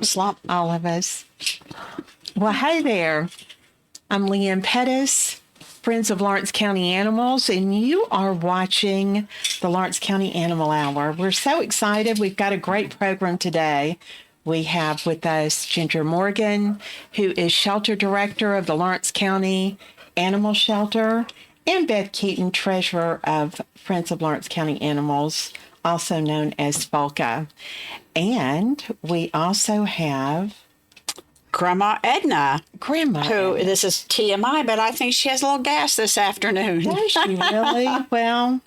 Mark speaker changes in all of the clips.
Speaker 1: slump.
Speaker 2: All of us. Well, hey there. I'm Leanne Pettis, Friends of Lawrence County Animals, and you are watching the Lawrence County Animal Hour. We're so excited. We've got a great program today. We have with us Ginger Morgan, who is Shelter Director of the Lawrence County Animal Shelter, and Beth Keaton, Treasurer of Friends of Lawrence County Animals, also known as FOLCA. And we also have
Speaker 1: Grandma Edna,
Speaker 2: Grandma.
Speaker 1: this is TMI, but I think she has a little gas this afternoon.
Speaker 2: Does she really? Well,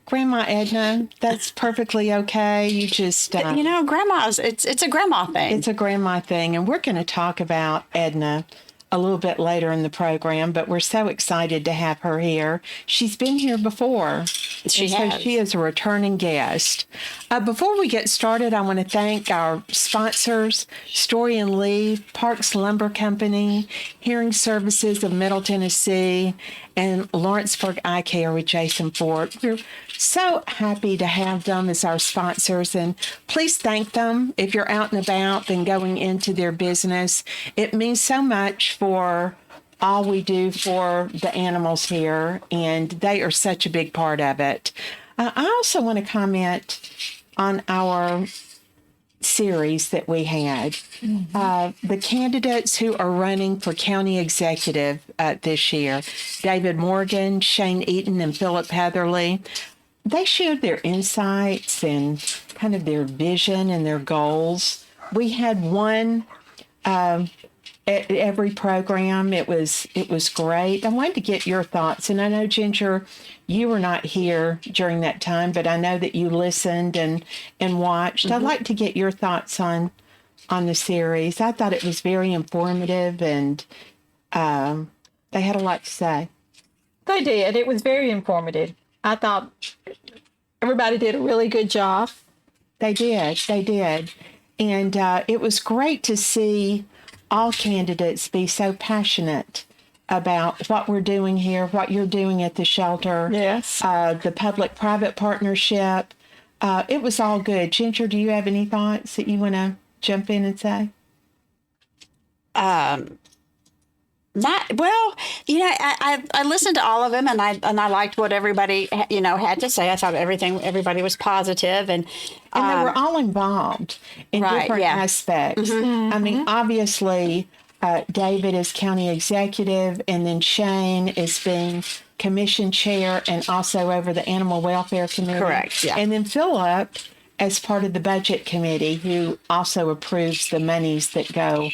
Speaker 2: Grandma Edna, that's perfectly okay. You just...
Speaker 1: Grandma's, it's a grandma thing.
Speaker 2: It's a grandma thing, and we're going to talk about Edna a little bit later in the program, but we're so excited to have her here. She's been here before.
Speaker 1: She has.
Speaker 2: So she is a returning guest. Before we get started, I want to thank our sponsors, Story and Lee, Parks Lumber Company, Hearing Services of Middle Tennessee, and Lawrenceburg Eye Care with Jason Ford. We're so happy to have them as our sponsors, and please thank them if you're out and about and going into their business. It means so much for all we do for the animals here, and they are such a big part of it. I also want to comment on our series that we had. The candidates who are running for county executive this year, David Morgan, Shane Eaton, and Philip Heatherly, they shared their insights and kind of their vision and their goals. We had one at every program. It was great. I wanted to get your thoughts, and I know, Ginger, you were not here during that time, but I know that you listened and watched. I'd like to get your thoughts on the series. I thought it was very informative, and they had a lot to say.
Speaker 3: They did. It was very informative. I thought everybody did a really good job.
Speaker 2: They did. And it was great to see all candidates be so passionate about what we're doing here, what you're doing at the shelter.
Speaker 3: Yes.
Speaker 2: The public-private partnership. It was all good. Ginger, do you have any thoughts that you want to jump in and say?
Speaker 1: I listened to all of them, and I liked what everybody had to say. I thought everybody was positive, and
Speaker 2: they were all involved in different aspects. I mean, obviously, David is county executive, and then Shane is being commission chair and also over the animal welfare committee.
Speaker 1: Correct. Yeah.
Speaker 2: And then Philip as part of the budget committee, who also approves the monies that go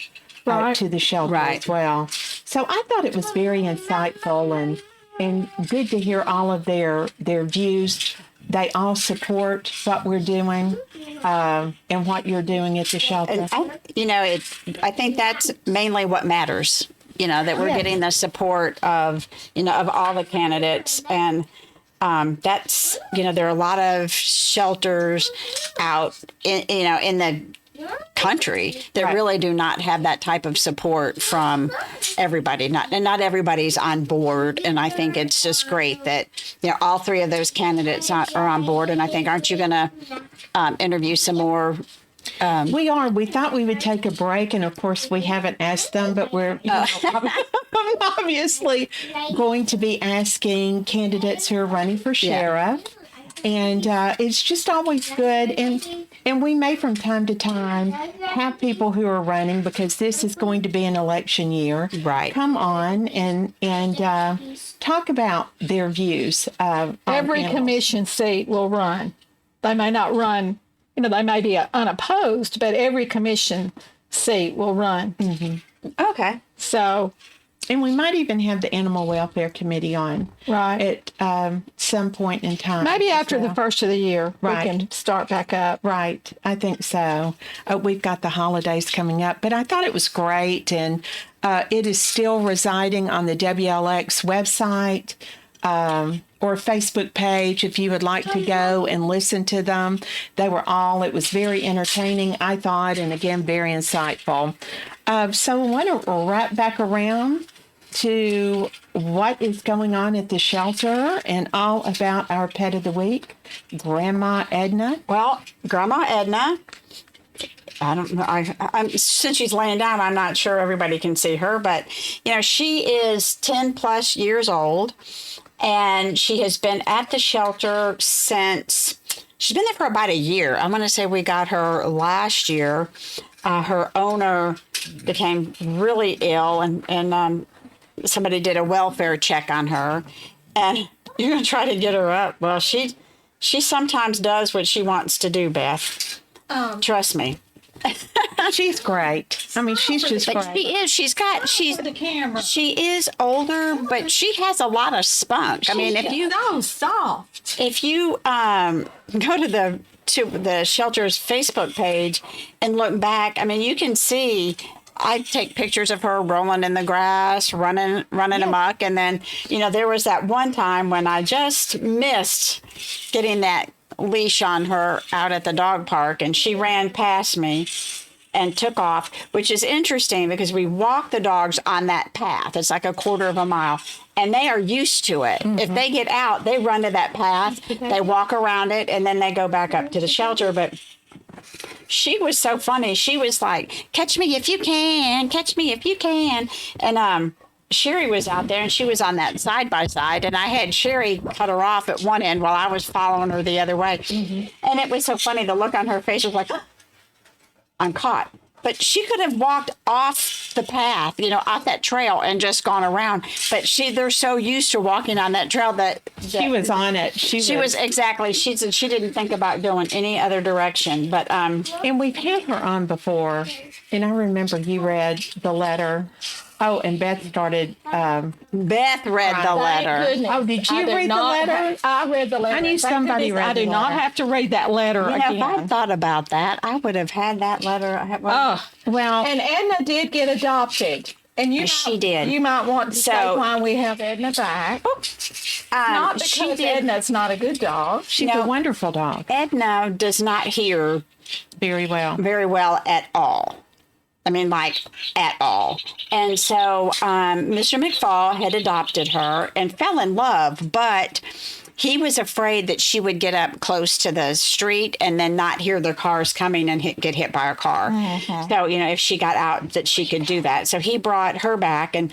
Speaker 2: to the shelter as well. So I thought it was very insightful and good to hear all of their views. They all support what we're doing and what you're doing at the shelter.
Speaker 1: I think that's mainly what matters. That we're getting the support of all the candidates, and that's there are a lot of shelters out in the country that really do not have that type of support from everybody. Not everybody's on board, and I think it's just great that all three of those candidates are on board. And I think, aren't you going to interview some more?
Speaker 2: We are. We thought we would take a break, and of course we haven't asked them, but we're obviously going to be asking candidates who are running for sheriff. And it's just always good. And we may from time to time have people who are running, because this is going to be an election year. Right. Come on and talk about their views.
Speaker 3: Every commission seat will run. They may not run, they may be unopposed, but every commission seat will run.
Speaker 2: Mm-hmm.
Speaker 1: Okay.
Speaker 3: So...
Speaker 2: And we might even have the Animal Welfare Committee on at some point in time.
Speaker 3: Maybe after the first of the year, we can start back up.
Speaker 2: Right. I think so. We've got the holidays coming up, but I thought it was great. And it is still residing on the WLX website or Facebook page if you would like to go and listen to them. It was very entertaining, I thought, and again, very insightful. So I want to wrap back around to what is going on at the shelter and all about our pet of the week, Grandma Edna.
Speaker 1: Well, Grandma Edna I don't know. I'm since she's laying down, I'm not sure everybody can see her, but she is 10 plus years old, and she has been at the shelter since. She's been there for about a year. I want to say we got her last year. Her owner became really ill, and somebody did a welfare check on her, and you're gonna try to get her up. Well, she sometimes does what she wants to do, Beth. Trust me.
Speaker 2: She's great. I mean, she's just
Speaker 1: But
Speaker 2: great.
Speaker 1: she is.
Speaker 3: The camera.
Speaker 1: She is older, but she has a lot of spunk. I mean,
Speaker 3: so soft.
Speaker 1: if you go to the shelter's Facebook page and look back, I mean, you can see. I take pictures of her rolling in the grass, running amok, and then there was that one time when I just missed getting that leash on her out at the dog park, and she ran past me and took off, which is interesting because we walk the dogs on that path. It's like a quarter of a mile, and they are used to it. If they get out, they run to that path, they walk around it, and then they go back up to the shelter. But she was so funny. She was like, "Catch me if you can, catch me if you can." And Sherry was out there, and she was on that side by side, and I had Sherry cut her off at one end while I was following her the other way. And it was so funny. The look on her face was like, I'm caught. But she could have walked off the path, off that trail and just gone around. But they're so used to walking on that trail that
Speaker 2: She was on it.
Speaker 1: she was exactly. She didn't think about going any other direction. But
Speaker 2: And we've had her on before, and I remember you read the letter. Oh, and Beth started.
Speaker 1: Beth read the letter.
Speaker 2: Oh, did you read the letter?
Speaker 3: I read the letter.
Speaker 2: I knew somebody read
Speaker 3: I
Speaker 2: the
Speaker 3: do not
Speaker 2: letter.
Speaker 3: have to read that letter
Speaker 1: If I
Speaker 3: again.
Speaker 1: thought about that, I would have had that letter.
Speaker 2: Well,
Speaker 3: And Edna did get adopted. And
Speaker 1: She did.
Speaker 3: You might want to say
Speaker 1: So-
Speaker 3: why we have Edna back. Not
Speaker 1: she
Speaker 3: because
Speaker 1: did.
Speaker 3: Edna's not a good dog.
Speaker 2: she's
Speaker 1: No.
Speaker 2: a wonderful dog.
Speaker 1: Edna does not hear
Speaker 2: Very well.
Speaker 1: very well at all. I mean, like, at all. And so Mr. McFall had adopted her and fell in love, but he was afraid that she would get up close to the street and then not hear the cars coming and get hit by a car. So, if she got out, that she could do that. So he brought her back, and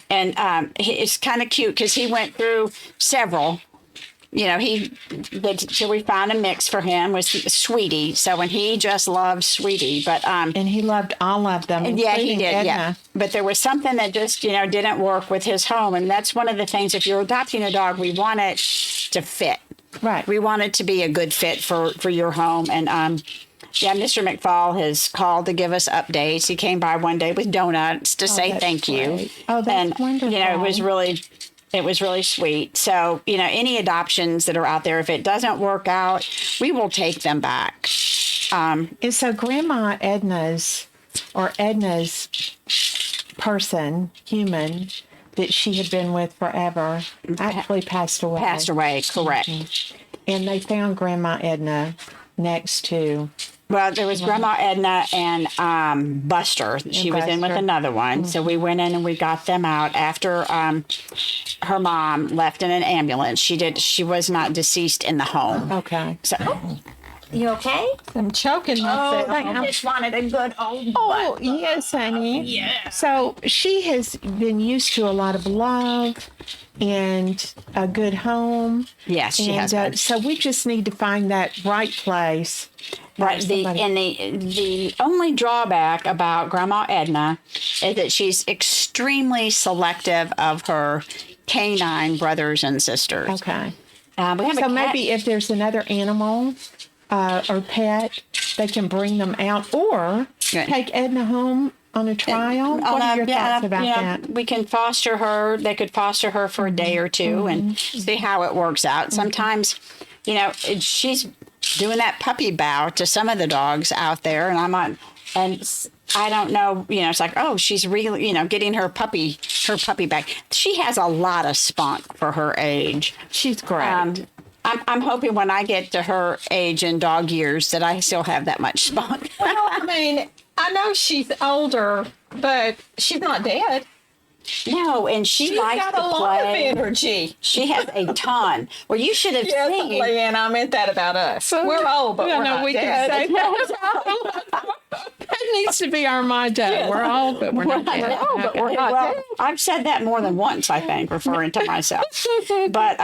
Speaker 1: it's kind of cute because he went through several. So we found a mix for him with Sweetie. So when he just loved Sweetie, but
Speaker 2: And he loved all of them.
Speaker 1: yeah, he
Speaker 2: including
Speaker 1: did.
Speaker 2: Edna.
Speaker 1: Yeah, but there was something that just didn't work with his home, and that's one of the things. If you're adopting a dog, we want it to fit.
Speaker 2: Right.
Speaker 1: We want it to be a good fit for your home, and Mr. McFall has called to give us updates. He came by one day with donuts to say
Speaker 2: that's
Speaker 1: thank you.
Speaker 2: great. Oh, that's
Speaker 1: and,
Speaker 2: wonderful.
Speaker 1: It was really sweet. So, any adoptions that are out there, if it doesn't work out, we will take them back.
Speaker 2: And so Grandma Edna's human, that she had been with forever, actually passed away.
Speaker 1: Passed away, correct.
Speaker 2: And they found Grandma Edna next to.
Speaker 1: Well, there was Grandma Edna and Buster. She was in with
Speaker 2: Buster.
Speaker 1: another one. So we went in and we got them out after her mom left in an ambulance. She was not deceased in the home.
Speaker 2: Okay.
Speaker 1: So, you okay?
Speaker 3: I'm choking myself.
Speaker 1: I just wanted a good old
Speaker 2: Oh, yes, honey. Yeah. So she has been used to a lot of love and a good home.
Speaker 1: Yes, she has
Speaker 2: And
Speaker 1: been.
Speaker 2: so we just need to find that right place.
Speaker 1: Right. The only drawback about Grandma Edna is that she's extremely selective of her canine brothers and sisters.
Speaker 2: Okay.
Speaker 1: We have a
Speaker 2: So
Speaker 1: cat.
Speaker 2: maybe if there's another animal or pet, they can bring them out or
Speaker 1: Good.
Speaker 2: take Edna home on a trial. What are your thoughts about that?
Speaker 1: We can foster her. They could foster her for a day or two and see how it works out. Sometimes, she's doing that puppy bow to some of the dogs out there, and I don't know, it's like, oh, she's really, getting her puppy back. She has a lot of spunk for her age.
Speaker 2: She's great.
Speaker 1: I'm hoping when I get to her age in dog years that I still have that much spunk.
Speaker 3: Well, I mean, I know she's older, but she's not dead.
Speaker 1: No, and she
Speaker 3: She's
Speaker 1: likes
Speaker 3: got
Speaker 1: to
Speaker 3: a lot of
Speaker 1: play.
Speaker 3: energy.
Speaker 1: She has a ton. Well, you should have
Speaker 3: Yes,
Speaker 1: seen.
Speaker 3: and I meant that about us. We're old, but we're not
Speaker 2: we
Speaker 3: dead.
Speaker 2: can say that. That needs to be our motto. We're old, but we're not dead.
Speaker 3: but we're not
Speaker 1: Well,
Speaker 3: dead.
Speaker 1: I've said that more than once, I think, referring to myself. But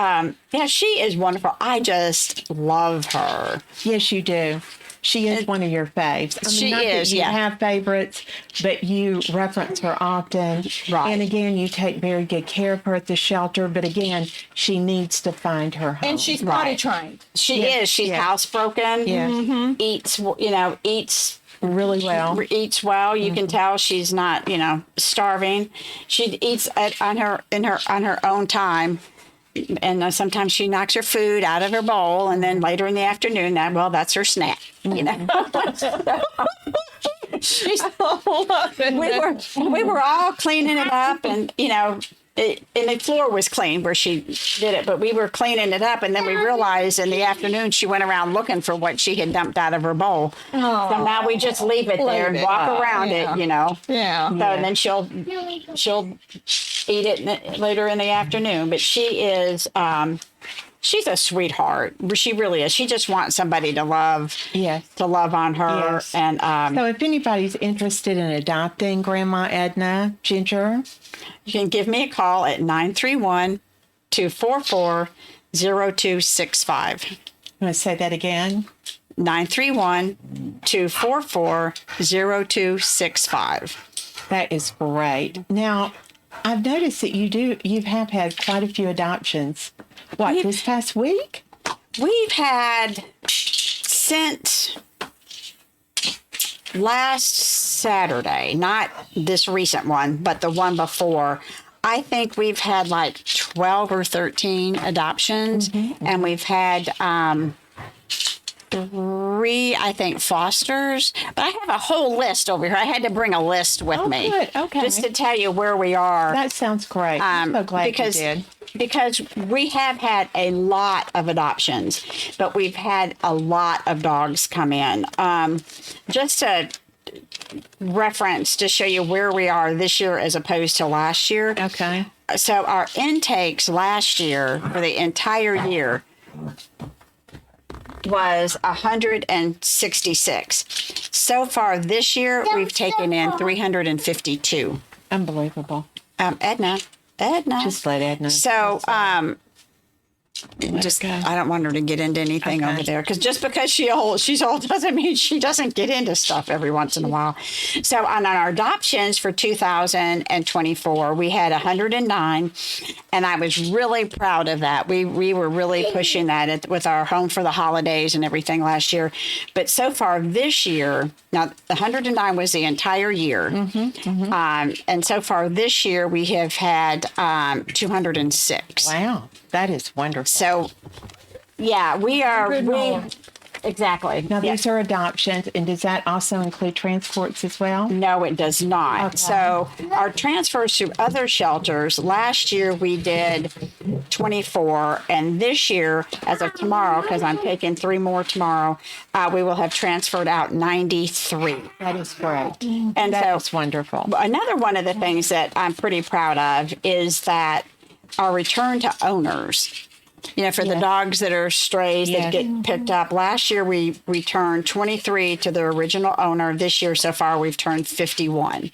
Speaker 1: yeah, she is wonderful. I just love her.
Speaker 2: Yes, you do. She is one of your faves. I mean,
Speaker 1: She
Speaker 2: not that
Speaker 1: is,
Speaker 2: you
Speaker 1: yeah.
Speaker 2: have favorites, but you reference her often.
Speaker 1: Right.
Speaker 2: And again, you take very good care of her at the shelter. But again, she needs to find her home.
Speaker 3: And she's potty
Speaker 1: Right.
Speaker 3: trained.
Speaker 1: She
Speaker 2: Yeah,
Speaker 1: is. She's
Speaker 2: yeah.
Speaker 1: housebroken.
Speaker 2: Yeah.
Speaker 1: Eats
Speaker 2: really well.
Speaker 1: eats well. You can tell she's not, starving. She eats on her own time. And sometimes she knocks her food out of her bowl, and then later in the afternoon, that's her snack. We were all cleaning it up, and and the floor was clean where she did it, but we were cleaning it up, and then we realized in the afternoon she went around looking for what she had dumped out of her bowl. So now we just leave it there and walk around it.
Speaker 3: Yeah.
Speaker 1: So and then she'll eat it later in the afternoon. But she is she's a sweetheart. She really is. She just wants somebody to love.
Speaker 2: Yes.
Speaker 1: To love on her.
Speaker 2: Yes.
Speaker 1: And
Speaker 2: So if anybody's interested in adopting Grandma Edna Ginger,
Speaker 1: you can give me a call at 931-244-0265.
Speaker 2: I'm going to say that again.
Speaker 1: 931-244-0265.
Speaker 2: That is great. Now, I've noticed that you have had quite a few adoptions. What, this past week?
Speaker 1: We've had since last Saturday, not this recent one, but the one before. I think we've had like 12 or 13 adoptions, and we've had 3, I think, fosters. But I have a whole list over here. I had to bring a list with me.
Speaker 2: Good. Okay.
Speaker 1: Just to tell you where we are.
Speaker 2: That sounds great. I'm so glad you did.
Speaker 1: Because we have had a lot of adoptions, but we've had a lot of dogs come in. Just to reference to show you where we are this year as opposed to last year.
Speaker 2: Okay.
Speaker 1: So our intakes last year for the entire year was 166. So far this year, we've taken in 352.
Speaker 2: Unbelievable.
Speaker 1: Edna.
Speaker 2: Just let Edna.
Speaker 1: So,
Speaker 2: go.
Speaker 1: I don't want her to get into anything
Speaker 2: Okay.
Speaker 1: over there because just because she's old doesn't mean she doesn't get into stuff every once in a while. So, on our adoptions for 2024, we had 109, and I was really proud of that. We were really pushing that with our home for the holidays and everything last year. But so far this year, now 109 was the entire year, and so far this year we have had 206.
Speaker 2: Wow. That is wonderful.
Speaker 1: So, yeah, exactly.
Speaker 2: Now,
Speaker 1: Yeah.
Speaker 2: these are adoptions, and does that also include transports as well?
Speaker 1: No, it does not.
Speaker 2: Okay.
Speaker 1: So, our transfers to other shelters, last year we did 24, and this year, as of tomorrow, because I'm taking 3 more tomorrow, we will have transferred out 93.
Speaker 2: That is great.
Speaker 1: And
Speaker 2: That's wonderful.
Speaker 1: Another one of the things that I'm pretty proud of is that our return to owners, for the dogs that are strays that get picked up. Last year, we returned 23 to their original owner. This year, so far, we've turned 51.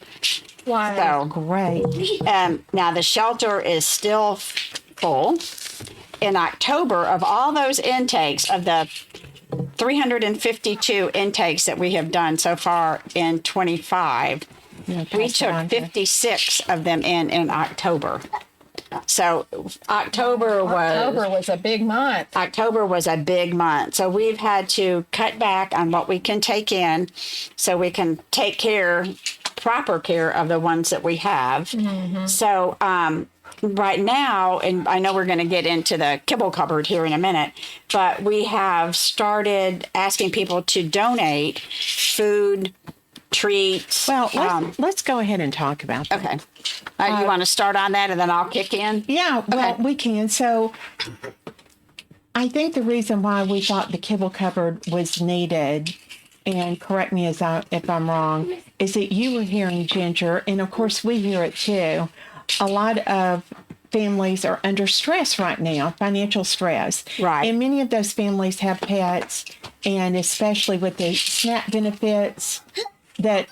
Speaker 3: Wow.
Speaker 1: So,
Speaker 2: Great.
Speaker 1: now the shelter is still full. In October, of all those intakes, of the 352 intakes that we have done so far in 25, we took 56 of them in October. So October
Speaker 3: was a big month.
Speaker 1: October was a big month. So we've had to cut back on what we can take in so we can take proper care of the ones that we have. So right now, and I know we're going to get into the kibble cupboard here in a minute, but we have started asking people to donate food, treats.
Speaker 2: Well, let's go ahead and talk about that.
Speaker 1: Okay. You want to start on that and then I'll kick in?
Speaker 2: Yeah, well, we can. So I think the reason why we thought the kibble cupboard was needed, and correct me if I'm wrong, is that you were hearing, Ginger, and of course we hear it too, a lot of families are under stress right now, financial stress.
Speaker 1: Right.
Speaker 2: And many of those families have pets, and especially with the SNAP benefits, that,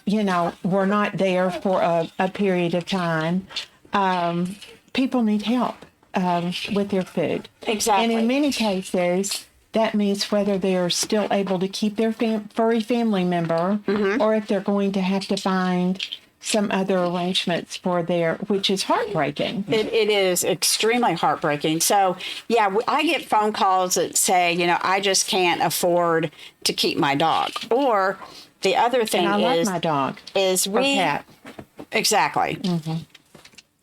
Speaker 2: were not there for a period of time, people need help with their food.
Speaker 1: Exactly.
Speaker 2: And in many cases, that means whether they're still able to keep their furry family member or if they're going to have to find some other arrangements for which is heartbreaking.
Speaker 1: It is extremely heartbreaking. So, yeah, I get phone calls that say, I just can't afford to keep my dog. Or the other thing
Speaker 2: And I love my dog.
Speaker 1: Is
Speaker 2: or cat.
Speaker 1: Exactly.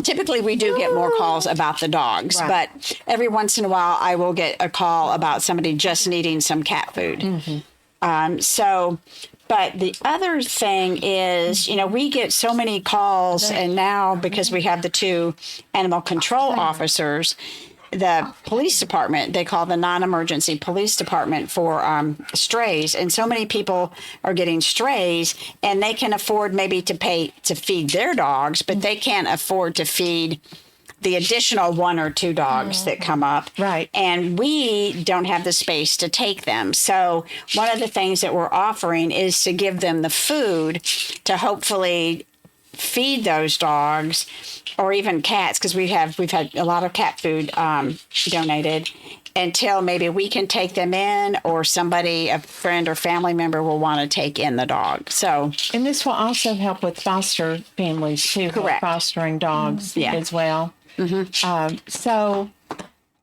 Speaker 1: Typically, we do get more calls about the dogs,
Speaker 2: Right.
Speaker 1: but every once in a while, I will get a call about somebody just needing some cat food. But the other thing is, we get so many calls, and now because we have the 2 animal control officers, the police department, they call the non-emergency police department for strays. And so many people are getting strays, and they can afford maybe to pay to feed their dogs, but they can't afford to feed the additional 1 or 2 dogs that come up.
Speaker 2: Right.
Speaker 1: And we don't have the space to take them. So one of the things that we're offering is to give them the food to hopefully feed those dogs or even cats, because we've had a lot of cat food donated, until maybe we can take them in or somebody, a friend or family member, will want to take in the dog. So,
Speaker 2: and this will also help with foster families too.
Speaker 1: Correct.
Speaker 2: Fostering dogs as well. So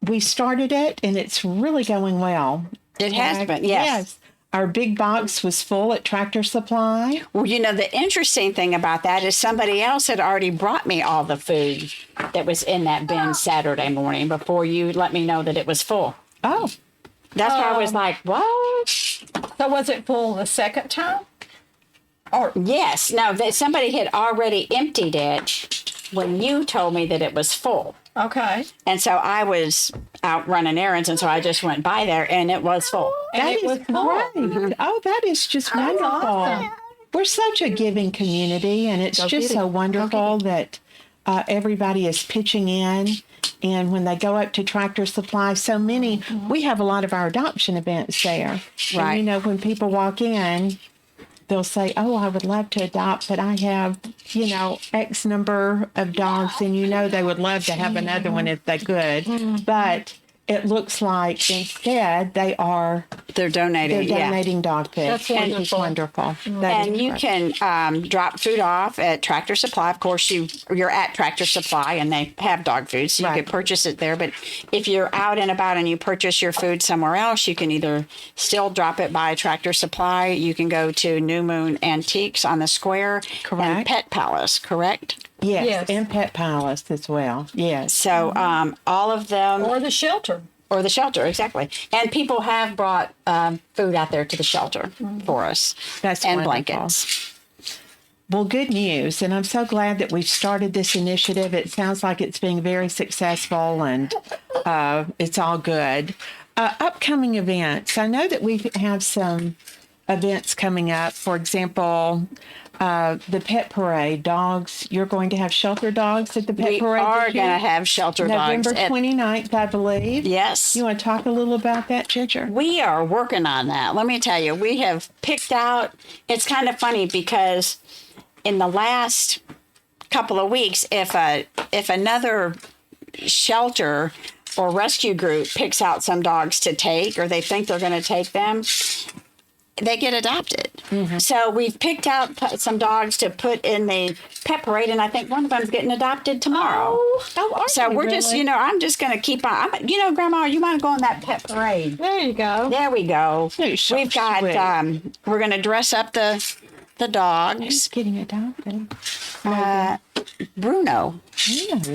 Speaker 2: we started it, and it's really going well.
Speaker 1: it has been, yes.
Speaker 2: Our big box was full at Tractor Supply.
Speaker 1: Well, the interesting thing about that is somebody else had already brought me all the food that was in that bin Saturday morning before you let me know that it was full.
Speaker 2: Oh,
Speaker 1: That's why I was like, what?
Speaker 3: So was it full the second time?
Speaker 1: Or yes, no, that somebody had already emptied it when you told me that it was full.
Speaker 3: Okay.
Speaker 1: And so I was out running errands, and so I just went by there, and it was full.
Speaker 3: And
Speaker 2: that
Speaker 3: it was
Speaker 2: is
Speaker 3: full.
Speaker 2: great. Oh, that is just wonderful.
Speaker 3: awesome.
Speaker 2: We're such a giving community, and it's just so wonderful that everybody is pitching in. And when they go up to Tractor Supply, so many, we have a lot of our adoption events there.
Speaker 1: Right.
Speaker 2: And, when people walk in, they'll say, oh, I would love to adopt, but I have, X number of dogs, and they would love to have another one if they could. But it looks like instead
Speaker 1: They're donating.
Speaker 2: dog food.
Speaker 3: That's
Speaker 2: And it's wonderful.
Speaker 1: And you can drop food off at Tractor Supply. Of course, you're at Tractor Supply, and they have dog food, so you
Speaker 2: Right.
Speaker 1: could purchase it there. But if you're out and about and you purchase your food somewhere else, you can either still drop it by Tractor Supply. You can go to New Moon Antiques on the square. And
Speaker 2: Correct.
Speaker 1: Pet Palace, correct?
Speaker 2: Yes,
Speaker 3: Yes.
Speaker 2: and Pet Palace as well. Yes.
Speaker 1: So all of them.
Speaker 3: Or the shelter.
Speaker 1: Or the shelter, exactly. And people have brought food out there to the shelter for us.
Speaker 2: That's
Speaker 1: and
Speaker 2: wonderful.
Speaker 1: blankets.
Speaker 2: Well, good news. And I'm so glad that we've started this initiative. It sounds like it's being very successful, and it's all good. Upcoming events. I know that we have some events coming up. For example, the pet parade. Dogs. You're going to have shelter dogs at the pet
Speaker 1: We
Speaker 2: parade.
Speaker 1: are
Speaker 2: this year?
Speaker 1: going to have shelter
Speaker 2: November
Speaker 1: dogs.
Speaker 2: 29th, I believe.
Speaker 1: Yes.
Speaker 2: You want to talk a little about that, Ginger?
Speaker 1: We are working on that. Let me tell you, we have picked out, it's kind of funny because in the last couple of weeks, if another shelter or rescue group picks out some dogs to take, or they think they're going to take them, they get adopted. So we've picked out some dogs to put in the pet parade, and I think one of them's getting adopted tomorrow. So we're just, I'm just going to keep on. Grandma, you want to go on that pet parade?
Speaker 3: There you go.
Speaker 1: There we go.
Speaker 2: You're so
Speaker 1: We've got,
Speaker 2: sweet.
Speaker 1: we're going to dress up the dogs.
Speaker 2: Who's getting adopted?
Speaker 1: Bruno.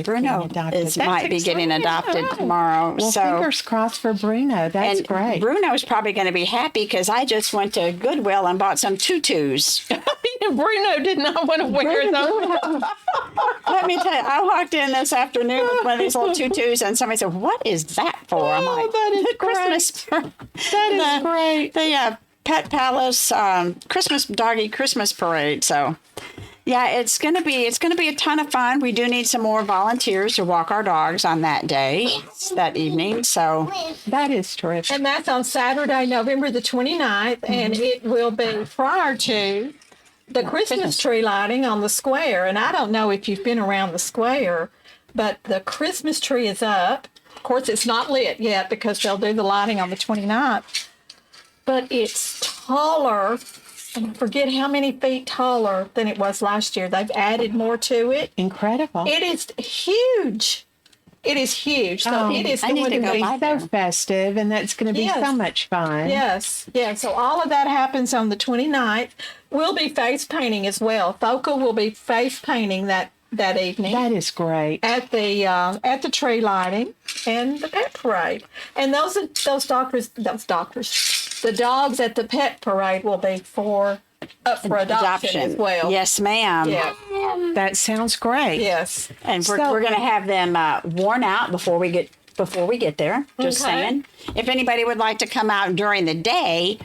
Speaker 1: Bruno might be getting adopted tomorrow.
Speaker 2: Well,
Speaker 1: so
Speaker 2: fingers crossed for Bruno. That's
Speaker 1: and
Speaker 2: great.
Speaker 1: Bruno's probably going to be happy because I just went to Goodwill and bought some tutus.
Speaker 2: Bruno did not want to wear them.
Speaker 1: Let me tell you, I walked in this afternoon with one of these little tutus, and somebody said, "What is that for?" I'm like,
Speaker 2: that is
Speaker 1: Christmas.
Speaker 2: That is great.
Speaker 1: The Pet Palace doggy Christmas parade. So, yeah, it's gonna be a ton of fun. We do need some more volunteers to walk our dogs on that day, that evening. So
Speaker 2: That is terrific.
Speaker 3: And that's on Saturday, November the 29th, and it will be prior to the Christmas tree lighting on the square, and I don't know if you've been around the square, but the Christmas tree is up. Of course, it's not lit yet because they'll do the lighting on the 29th, but it's taller. I forget how many feet taller than it was last year. They've added more to it.
Speaker 2: Incredible.
Speaker 3: It is huge. It is huge. So it is
Speaker 1: I need
Speaker 3: going
Speaker 1: to
Speaker 3: to
Speaker 1: go
Speaker 3: be
Speaker 1: by
Speaker 2: so festive, and that's going to be
Speaker 3: Yes.
Speaker 2: so much fun.
Speaker 3: Yes, yeah. So all of that happens on the 29th. We'll be face painting as well. Foca will be face painting that evening
Speaker 2: That is great.
Speaker 3: at the tree lighting and the pet parade. And the dogs at the pet parade will be up for adoption as well.
Speaker 1: Yes, ma'am.
Speaker 3: Yeah.
Speaker 2: That sounds great.
Speaker 3: Yes.
Speaker 1: And we're
Speaker 2: So-
Speaker 1: going to have them worn out before we get there. Just
Speaker 3: Okay.
Speaker 1: saying. If anybody would like to come out during the day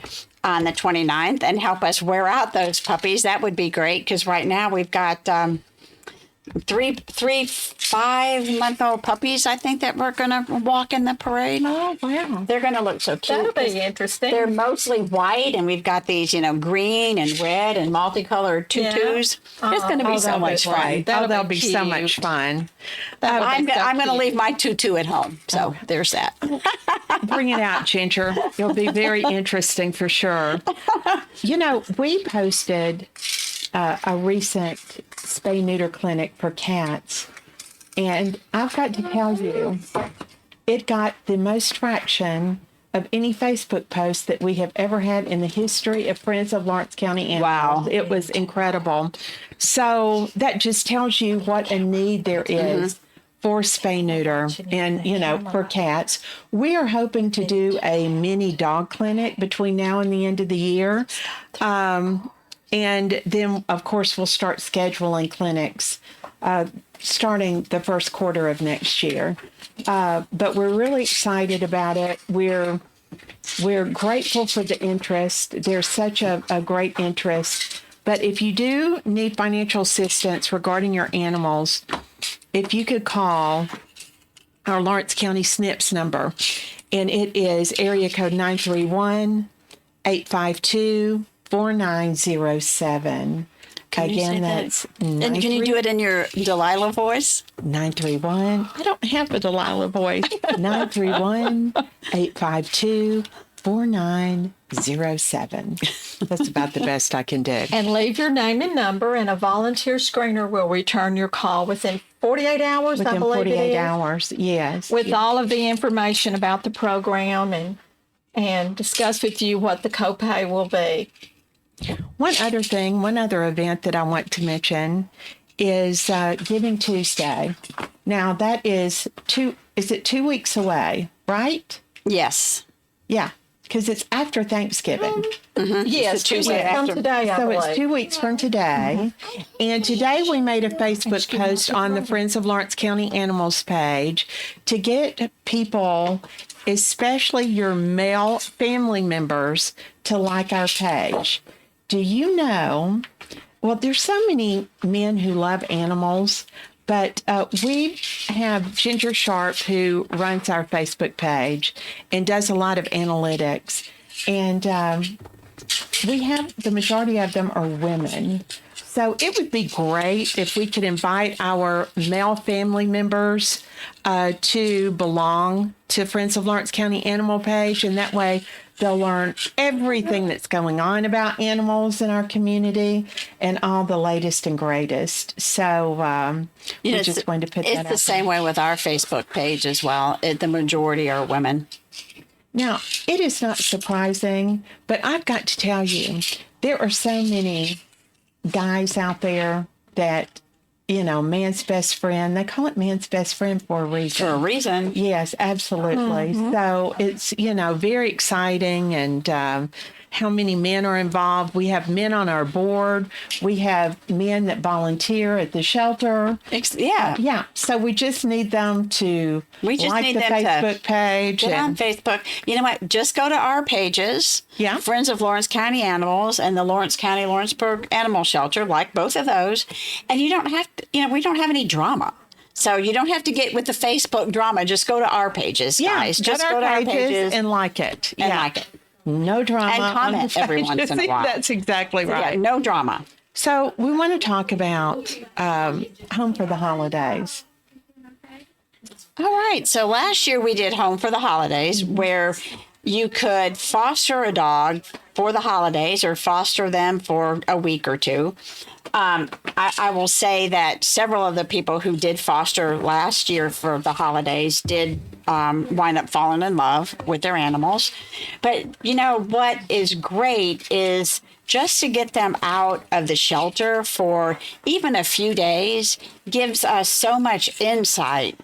Speaker 1: on the 29th and help us wear out those puppies, that would be great. Because right now we've got three 5-month-old puppies, I think, that we're going to walk in the parade.
Speaker 2: Oh, wow.
Speaker 1: They're going to look so cute.
Speaker 3: That'll be interesting.
Speaker 1: They're mostly white, and we've got these, green and red and multicolored tutus. It's going to be so
Speaker 3: that'll
Speaker 1: much
Speaker 3: be
Speaker 1: fun.
Speaker 3: great. That'll
Speaker 2: That'll
Speaker 3: be
Speaker 2: be so
Speaker 3: cute.
Speaker 2: much fun.
Speaker 1: I'm
Speaker 3: so
Speaker 1: going to
Speaker 3: cute.
Speaker 1: leave my tutu at home. So there's that.
Speaker 2: Bring it out, Ginger. It'll be very interesting for sure. We posted a recent spay-neuter clinic for cats, and I've got to tell you, it got the most traction of any Facebook post that we have ever had in the history of Friends of Lawrence County Animals.
Speaker 1: Wow.
Speaker 2: It was incredible. So that just tells you what a need there is for spay-neuter and, for cats. We are hoping to do a mini dog clinic between now and the end of the year. And then, of course, we'll start scheduling clinics starting the first quarter of next year. But we're really excited about it. We're grateful for the interest. There's such a great interest. But if you do need financial assistance regarding your animals, if you could call our Lawrence County SNPS number, and it is area code 931-852-4907. Again, that's
Speaker 1: And can you do it in your Delilah voice?
Speaker 2: 931. I don't have a Delilah voice. 931-852-4907. That's about the best I can do.
Speaker 3: And leave your name and number, and a volunteer screener will return your call within 48 hours, I
Speaker 2: Within
Speaker 3: believe
Speaker 2: 48
Speaker 3: it is,
Speaker 2: hours, yes.
Speaker 3: with all of the information about the program and discuss with you what the copay will be.
Speaker 2: One other event that I want to mention is Giving Tuesday. Now that is 2 weeks away, right?
Speaker 1: Yes.
Speaker 2: Yeah, because it's after Thanksgiving.
Speaker 3: Yes, 2
Speaker 1: Tuesday
Speaker 3: weeks from
Speaker 1: after.
Speaker 3: today, I
Speaker 2: So
Speaker 3: believe.
Speaker 2: it's 2 weeks from today. And today we made a Facebook post on the Friends of Lawrence County Animals page to get people, especially your male family members, to like our page. Do you know, well, there's so many men who love animals, but we have Ginger Sharp, who runs our Facebook page and does a lot of analytics. And we have, the majority of them are women. So it would be great if we could invite our male family members to belong to Friends of Lawrence County Animal page. And that way they'll learn everything that's going on about animals in our community and all the latest and greatest. So we just wanted to put that out.
Speaker 1: It's the same way with our Facebook page as well. The majority are women.
Speaker 2: Now, it is not surprising, but I've got to tell you, there are so many guys out there that, man's best friend. They call it man's best friend for a reason.
Speaker 1: For a reason.
Speaker 2: Yes, absolutely. So it's, very exciting, and how many men are involved. We have men on our board. We have men that volunteer at the shelter.
Speaker 1: Yeah.
Speaker 2: Yeah. So we just need them to
Speaker 1: We just
Speaker 2: like
Speaker 1: need
Speaker 2: the
Speaker 1: them to
Speaker 2: Facebook page.
Speaker 1: Get on
Speaker 2: And
Speaker 1: Facebook. You know what? Just go to our pages.
Speaker 2: Yeah.
Speaker 1: Friends of Lawrence County Animals and the Lawrence County-Lawrenceburg Animal Shelter, like both of those. And you don't have to, we don't have any drama. So you don't have to get with the Facebook drama. Just go to our pages, guys. Just
Speaker 2: go to our pages and like it.
Speaker 1: and like it.
Speaker 2: No drama.
Speaker 1: And
Speaker 2: on
Speaker 1: comment
Speaker 2: the
Speaker 1: every
Speaker 2: pages.
Speaker 1: once in a while.
Speaker 2: That's exactly right.
Speaker 1: Yeah, no drama.
Speaker 2: So we want to talk about Home for the Holidays.
Speaker 1: All right. So last year we did Home for the Holidays, where you could foster a dog for the holidays or foster them for a week or two. I will say that several of the people who did foster last year for the holidays did wind up falling in love with their animals. But you know what is great is just to get them out of the shelter for even a few days gives us so much insight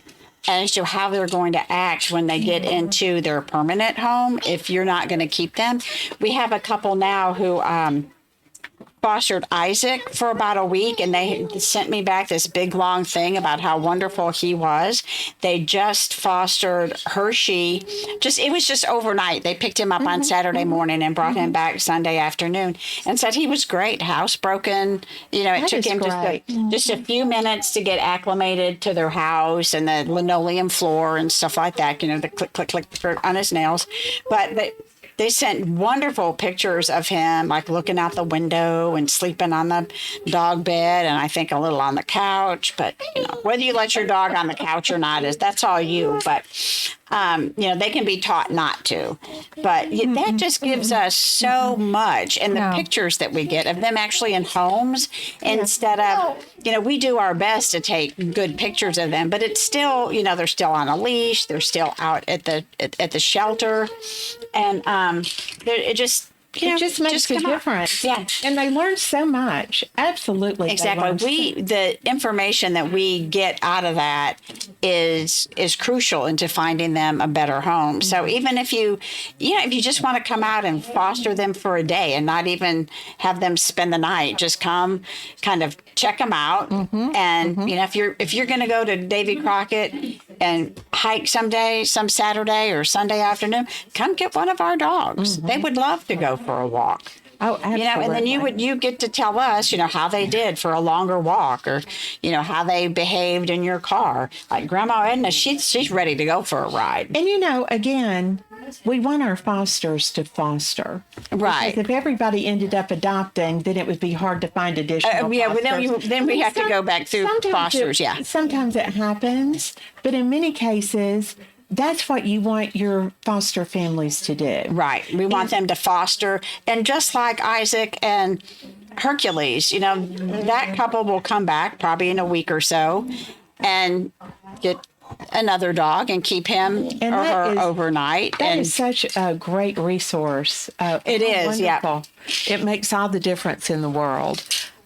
Speaker 1: as to how they're going to act when they get into their permanent home if you're not going to keep them. We have a couple now who fostered Isaac for about a week, and they sent me back this big long thing about how wonderful he was. They just fostered Hershey. It was just overnight. They picked him up on Saturday morning and brought him back Sunday afternoon and said he was great. Housebroken. You know, it took him just a few minutes to get acclimated to their house and the linoleum floor and stuff like that. You know, the click, click, click on his nails. But they sent wonderful pictures of him, like looking out the window and sleeping on the dog bed, and I think a little on the couch. But you know, whether you let your dog on the couch or not that's all you. But you know, they can be taught not to. But that just gives us so much, and the pictures that we get of them actually in homes instead of, you know, we do our best to take good pictures of them, but it's still, you know, they're still on a leash, they're still out at the shelter, and it just
Speaker 2: makes a difference.
Speaker 1: Yeah.
Speaker 2: And they learn so much. Absolutely.
Speaker 1: Exactly. The information that we get out of that is crucial into finding them a better home. So even if you just want to come out and foster them for a day and not even have them spend the night, just come kind of check them out. And you know, if you're going to go to Davy Crockett and hike some Saturday or Sunday afternoon, come get one of our dogs. They would love to go for a walk.
Speaker 2: Oh, absolutely.
Speaker 1: You know, and then you get to tell us, you know, how they did for a longer walk, or, you know, how they behaved in your car. Like Grandma Edna, she's ready to go for a ride.
Speaker 2: And you know, again, we want our fosters to foster.
Speaker 1: Right.
Speaker 2: Because if everybody ended up adopting, then it would be hard to find additional fosters.
Speaker 1: Then we have to go back through fosters,
Speaker 2: Sometimes it happens, but in many cases, that's what you want your foster families to do.
Speaker 1: Right. We want them to foster. And just like Isaac and Hercules, you know, that couple will come back probably in a week or so and get another dog and keep him or her overnight.
Speaker 2: That is such a great resource.
Speaker 1: It is,
Speaker 2: wonderful. It makes all the difference in the world.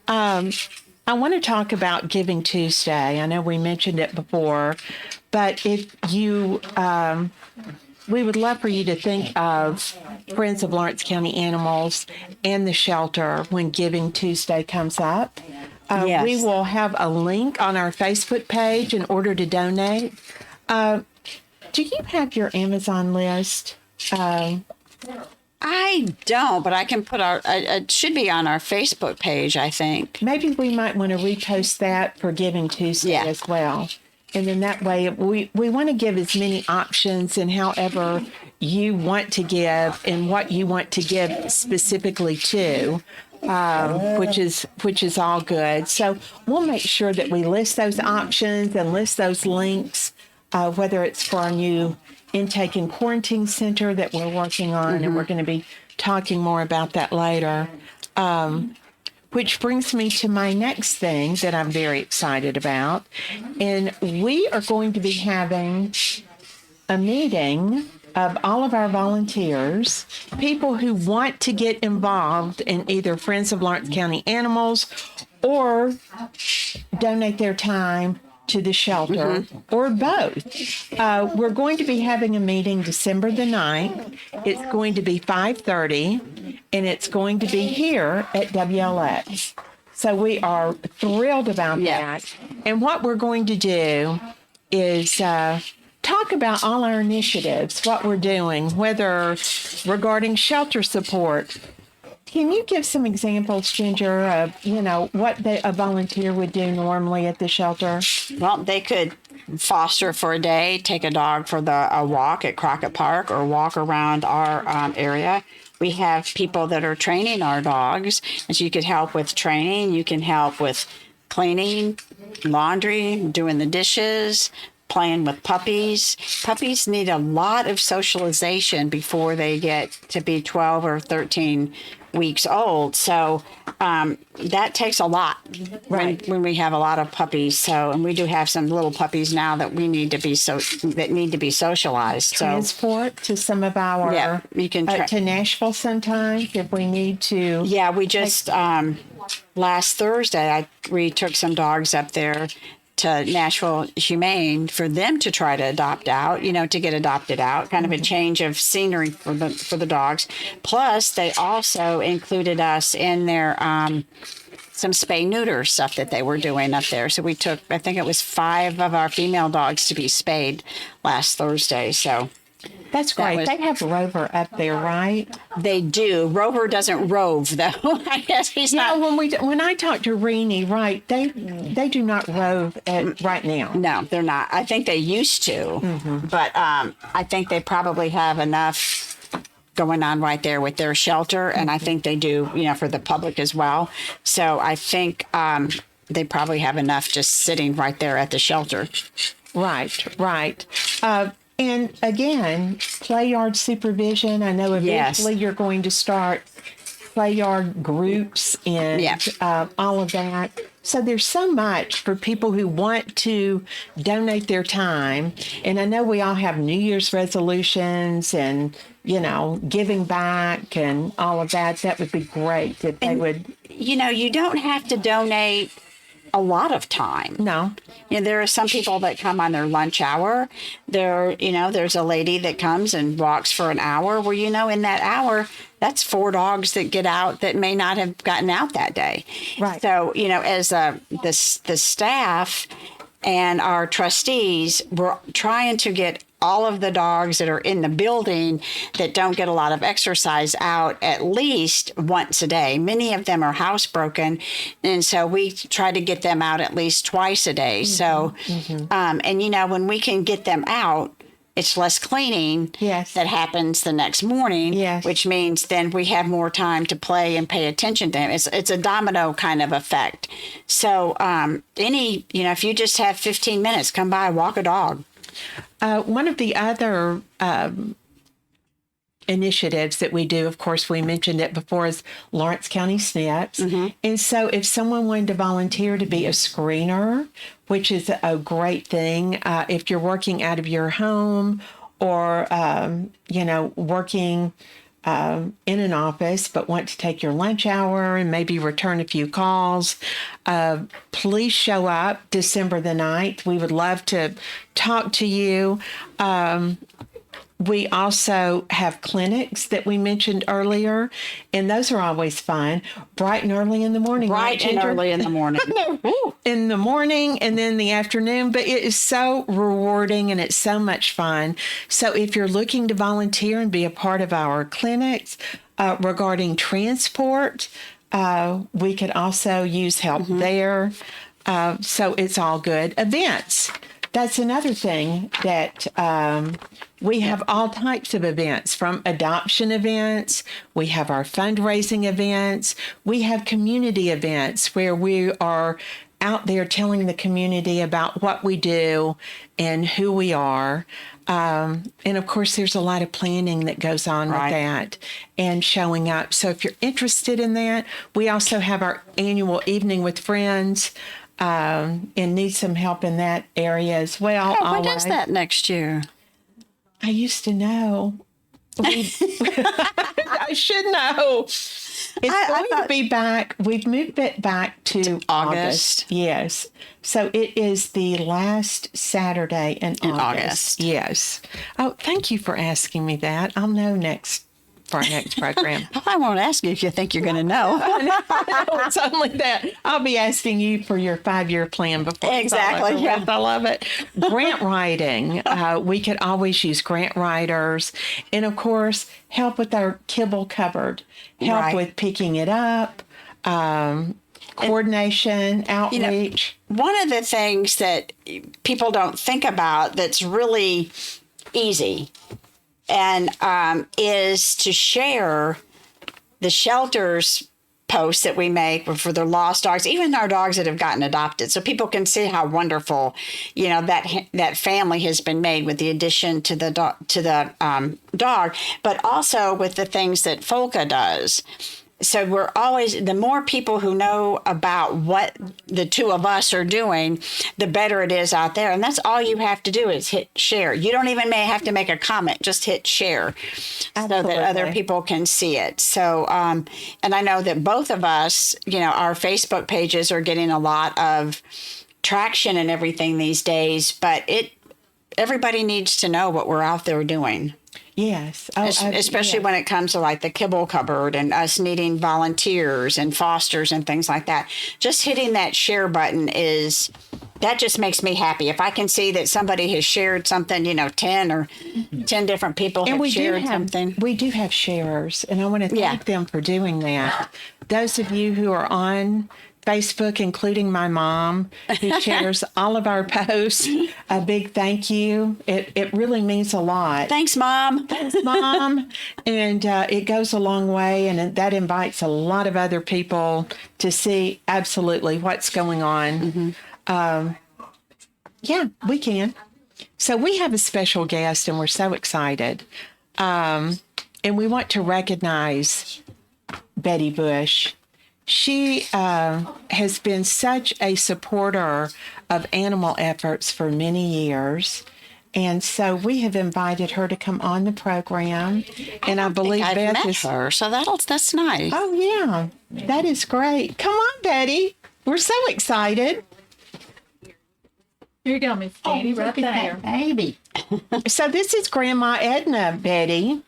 Speaker 2: I want to talk about Giving Tuesday. I know we mentioned it before, but if you, we would love for you to think of Friends of Lawrence County Animals and the shelter when Giving Tuesday comes up.
Speaker 1: Yes.
Speaker 2: We will have a link on our Facebook page in order to donate. Do you have your Amazon list?
Speaker 1: I don't, but I can put it should be on our Facebook page, I think.
Speaker 2: Maybe we might want to repost that for Giving Tuesday as well. And then that way, we want to give as many options and however you want to give and what you want to give specifically to, which is all good. So we'll make sure that we list those options and list those links, whether it's for our new intake and quarantine center that we're working on, and we're going to be talking more about that later. Which brings me to my next thing that I'm very excited about. And we are going to be having a meeting of all of our volunteers, people who want to get involved in either Friends of Lawrence County Animals or donate their time to the shelter, or both. We're going to be having a meeting December the 9th. It's going to be 5:30, and it's going to be here at WLX. So we are thrilled about that. And what we're going to do is talk about all our initiatives, what we're doing, whether regarding shelter support. Can you give some examples, Ginger, of, you know, what a volunteer would do normally at the shelter?
Speaker 1: Well, they could foster for a day, take a dog for a walk at Crockett Park, or walk around our area. we have people that are training our dogs, and so you could help with training. You can help with cleaning, laundry, doing the dishes, playing with puppies. Puppies need a lot of socialization before they get to be 12 or 13 weeks old. So that takes a lot when we have a lot of puppies. So, and we do have some little puppies now that we need to be that need to be socialized.
Speaker 2: Transport to some of our
Speaker 1: you can
Speaker 2: to Nashville sometimes if we need to.
Speaker 1: Yeah, we just last Thursday we took some dogs up there to Nashville Humane for them to try to adopt out, to get adopted out, kind of a change of scenery for the dogs. Plus, they also included us in their some spay neuter stuff that they were doing up there. So we took, I think it was 5 of our female dogs to be spayed last Thursday. So
Speaker 2: that's great. They have Rover up there, right?
Speaker 1: They do. Rover doesn't rove, though. I guess he's not.
Speaker 2: When I talk to Renee, right, they do not rove right now.
Speaker 1: No, they're not. I think they used to, but I think they probably have enough going on right there with their shelter, and I think they do, for the public as well. So I think they probably have enough just sitting right there at the shelter.
Speaker 2: Right. And again, play yard supervision. I know eventually you're going to start play yard groups and all of that. So there's so much for people who want to donate their time. And I know we all have New Year's resolutions and, giving back and all of that. That would be great if they would.
Speaker 1: You don't have to donate a lot of time.
Speaker 2: No.
Speaker 1: There are some people that come on their lunch hour. There's a lady that comes and walks for an hour. Well, in that hour, that's 4 dogs that get out that may not have gotten out that day.
Speaker 2: Right.
Speaker 1: So, as the staff and our trustees, we're trying to get all of the dogs that are in the building that don't get a lot of exercise out at least once a day. Many of them are housebroken, and so we try to get them out at least twice a day. So, and when we can get them out, it's less cleaning that happens the next morning, which means then we have more time to play and pay attention to them. It's a domino kind of effect. So if you just have 15 minutes, come by, walk a dog.
Speaker 2: One of the other initiatives that we do, of course, we mentioned it before, is Lawrence County SNPs. And so if someone wanted to volunteer to be a screener, which is a great thing, if you're working out of your home or, working in an office but want to take your lunch hour and maybe return a few calls, please show up December the 9th. We would love to talk to you. We also have clinics that we mentioned earlier, and those are always fun. Bright and early in the morning.
Speaker 1: Early in the morning.
Speaker 2: In the morning and then the afternoon, but it is so rewarding and it's so much fun. So if you're looking to volunteer and be a part of our clinics regarding transport, we could also use help there. So it's all good. Events. That's another thing that we have all types of events, from adoption events. We have our fundraising events. We have community events where we are out there telling the community about what we do and who we are. And of course, there's a lot of planning that goes on with that and showing up. So if you're interested in that, we also have our annual evening with friends. And need some help in that area as well.
Speaker 1: When is that next year?
Speaker 2: I used to know. I should know. It's going to be back. We've moved it back to August. Yes. So it is the last Saturday in August. Yes. Oh, thank you for asking me that. I'll know for our next program.
Speaker 1: I won't ask you if you think you're going to know.
Speaker 2: It's only that. I'll be asking you for your 5-year plan before.
Speaker 1: Exactly.
Speaker 2: Yeah. I love it. Grant writing. We could always use grant writers. And of course, help with our kibble cupboard. Help with picking it up. Coordination, outreach.
Speaker 1: One of the things that people don't think about that's really easy and is to share the shelters posts that we make for the lost dogs, even our dogs that have gotten adopted, so people can see how wonderful, that family has been made with the addition to the dog, but also with the things that Folka does. So we're always, the more people who know about what the two of us are doing, the better it is out there. And that's all you have to do is hit share. You don't even may have to make a comment, just hit share. Absolutely. So that other people can see it. So, and I know that both of us, our Facebook pages are getting a lot of traction and everything these days, but everybody needs to know what we're out there doing.
Speaker 2: Yes.
Speaker 1: Especially when it comes to like the kibble cupboard and us needing volunteers and fosters and things like that. Just hitting that share button that just makes me happy. If I can see that somebody has shared something, 10 different people have shared something.
Speaker 2: We do have sharers, and I want to thank them for doing that. Those of you who are on Facebook, including my mom, who shares all of our posts, a big thank you. It really means a lot.
Speaker 1: Thanks, Mom.
Speaker 2: Thanks, Mom. And it goes a long way, and that invites a lot of other people to see absolutely what's going on. Yeah, we can. So we have a special guest, and we're so excited. And we want to recognize Betty Bush. She has been such a supporter of animal efforts for many years. And so we have invited her to come on the program. And I believe
Speaker 1: I've
Speaker 2: Beth
Speaker 1: met
Speaker 2: is
Speaker 1: her, so that's nice.
Speaker 2: Oh, yeah. That is great. Come on, Betty. We're so excited.
Speaker 3: Here you go, Miss Danny, right there.
Speaker 4: Baby.
Speaker 2: So this is Grandma Edna, Betty.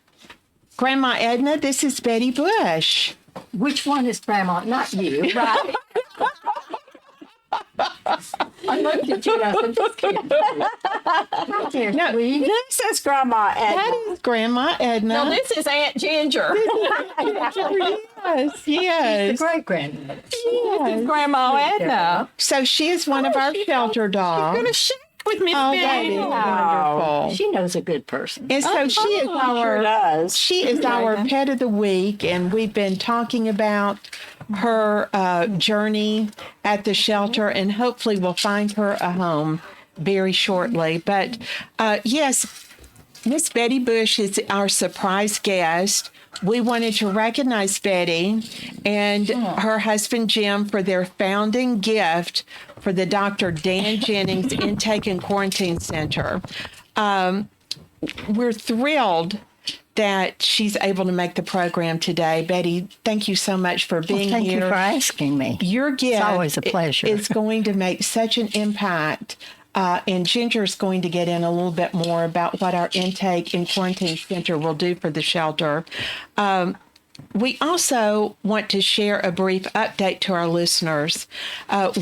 Speaker 2: Grandma Edna, this is Betty Bush.
Speaker 4: Which one is Grandma? Not you, right? I looked at you and I said, just kidding. Right there,
Speaker 2: No,
Speaker 4: sweet.
Speaker 1: This is Grandma Edna.
Speaker 2: That is Grandma Edna.
Speaker 3: No, this is Aunt Ginger.
Speaker 2: Yes, yes.
Speaker 4: Great grandmother.
Speaker 2: Yes.
Speaker 3: Grandma Edna.
Speaker 2: So she is one of our shelter dogs.
Speaker 3: Gonna shake with Miss
Speaker 2: Oh, that
Speaker 3: Betty.
Speaker 2: is wonderful.
Speaker 4: She knows a good person.
Speaker 2: And so she is
Speaker 1: Sure does.
Speaker 2: she is our pet of the week, and we've been talking about her journey at the shelter, and hopefully we'll find her a home very shortly. But yes, Miss Betty Bush is our surprise guest. We wanted to recognize Betty and her husband Jim for their founding gift for the Dr. Dan Jennings Intake and Quarantine Center. We're thrilled that she's able to make the program today. Betty, thank you so much for being
Speaker 4: Thank
Speaker 2: here.
Speaker 4: you for asking me.
Speaker 2: Your gift
Speaker 4: always a pleasure.
Speaker 2: is going to make such an impact. And Ginger's going to get in a little bit more about what our intake and quarantine center will do for the shelter. We also want to share a brief update to our listeners.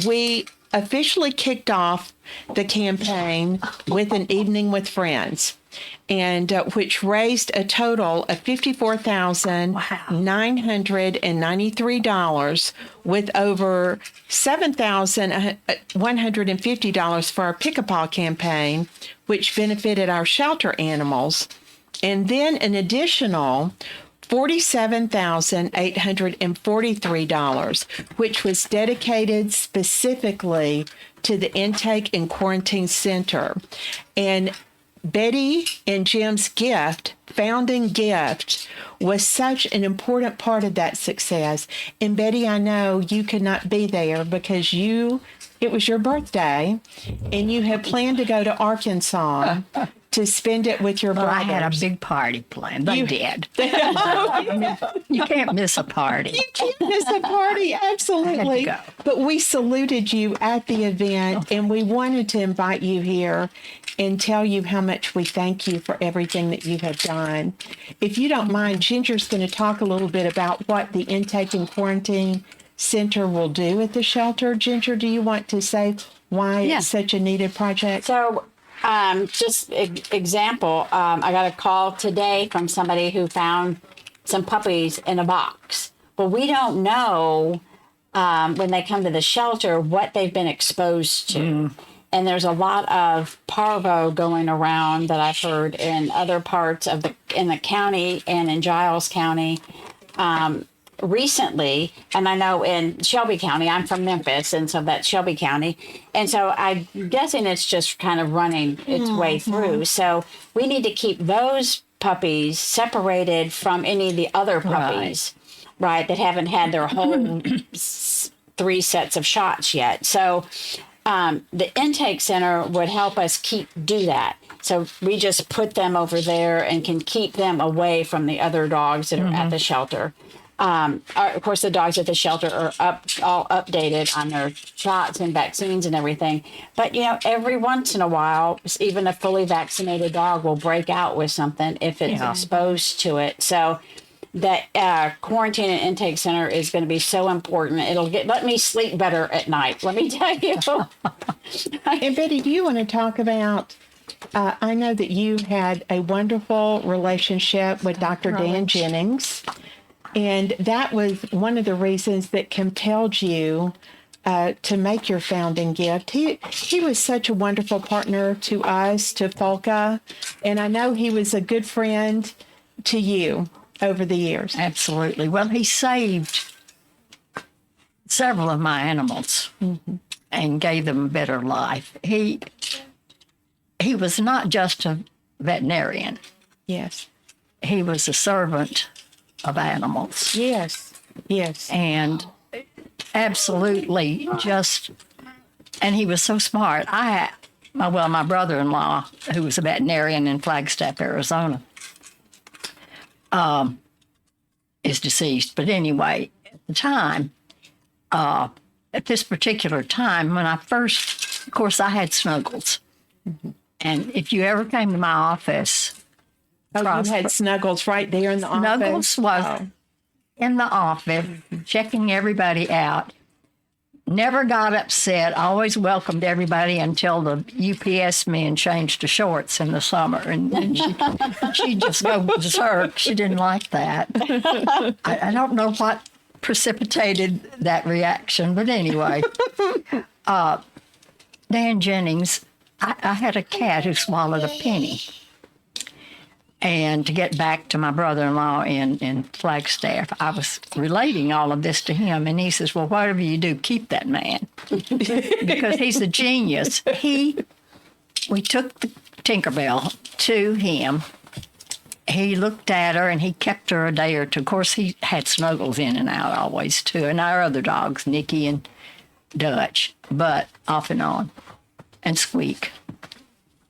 Speaker 2: We officially kicked off the campaign with an evening with friends, and which raised a total of $54,993 with over $7,150 for our Pick-a-Paw campaign, which benefited our shelter animals, and then an additional $47,843, which was dedicated specifically to the Intake and Quarantine Center. And Betty and Jim's gift, founding gift, was such an important part of that success. And Betty, I know you could not be there because it was your birthday, and you had planned to go to Arkansas to spend it with your
Speaker 4: Well,
Speaker 2: brothers.
Speaker 4: I had a big party planned. They did. You can't miss a party.
Speaker 2: You can't miss a party, absolutely.
Speaker 4: go.
Speaker 2: But we saluted you at the event, and we wanted to invite you here and tell you how much we thank you for everything that you have done. If you don't mind, Ginger's going to talk a little bit about what the Intake and Quarantine Center will do at the shelter. Ginger, do you want to say why it's such a needed project?
Speaker 1: So, just example, I got a call today from somebody who found some puppies in a box. Well, we don't know when they come to the shelter what they've been exposed to. And there's a lot of parvo going around that I've heard in other parts of in the county and in Giles County. recently, and I know in Shelby County, I'm from Memphis, and so that's Shelby County. And so I'm guessing it's just kind of running its way through. So we need to keep those puppies separated from any of the other puppies, right, that haven't had their whole 3 sets of shots yet. So the intake center would help us do that. So we just put them over there and can keep them away from the other dogs that are at the shelter. Of course, the dogs at the shelter are all updated on their shots and vaccines and everything. But, every once in a while, even a fully vaccinated dog will break out with something if it's exposed to it. So that quarantine and intake center is going to be so important. It'll let me sleep better at night, let me tell you.
Speaker 2: And Betty, do you want to talk about, I know that you had a wonderful relationship with Dr. Dan Jennings, and that was one of the reasons that compelled you to make your founding gift. He was such a wonderful partner to us, to Folka, and I know he was a good friend to you over the years.
Speaker 4: Absolutely. Well, he saved several of my animals and gave them a better life. He was not just a veterinarian.
Speaker 2: Yes.
Speaker 4: He was a servant of animals.
Speaker 2: Yes. Yes.
Speaker 4: And absolutely and he was so smart. My brother-in-law, who was a veterinarian in Flagstaff, Arizona, is deceased. But anyway, at the time, at this particular time, when I first, of course, I had Snuggles. And if you ever came to my office,
Speaker 2: you had Snuggles right there in the office?
Speaker 4: Snuggles was in the office, checking everybody out. Never got upset. Always welcomed everybody until the UPS men changed to shorts in the summer. And then she'd just go berserk. She didn't like that. I don't know what precipitated that reaction, but anyway. Dan Jennings, I had a cat who swallowed a penny. And to get back to my brother-in-law in Flagstaff, I was relating all of this to him, and he says, well, whatever you do, keep that man, because he's a genius. We took the Tinkerbell to him. He looked at her, and he kept her a day or two. Of course, he had Snuggles in and out always, too, and our other dogs, Nicky and Dutch, but off and on, and Squeak.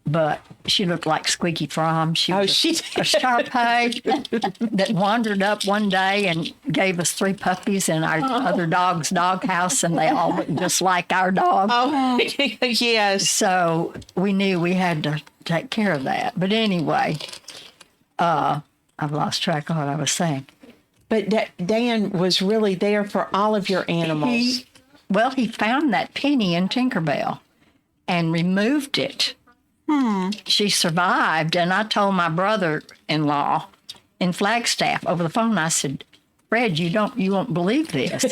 Speaker 4: But she looked like Squeaky Fromm. She was a Shar-Pei that wandered up one day and gave us 3 puppies in our other dog's doghouse, and they all looked just like our dog.
Speaker 2: Oh, yes.
Speaker 4: So we knew we had to take care of that. But anyway, I've lost track of what I was saying.
Speaker 2: But Dan was really there for all of your animals.
Speaker 4: He found that penny in Tinkerbell and removed it. She survived, and I told my brother-in-law in Flagstaff over the phone, I said, Fred, you won't believe this.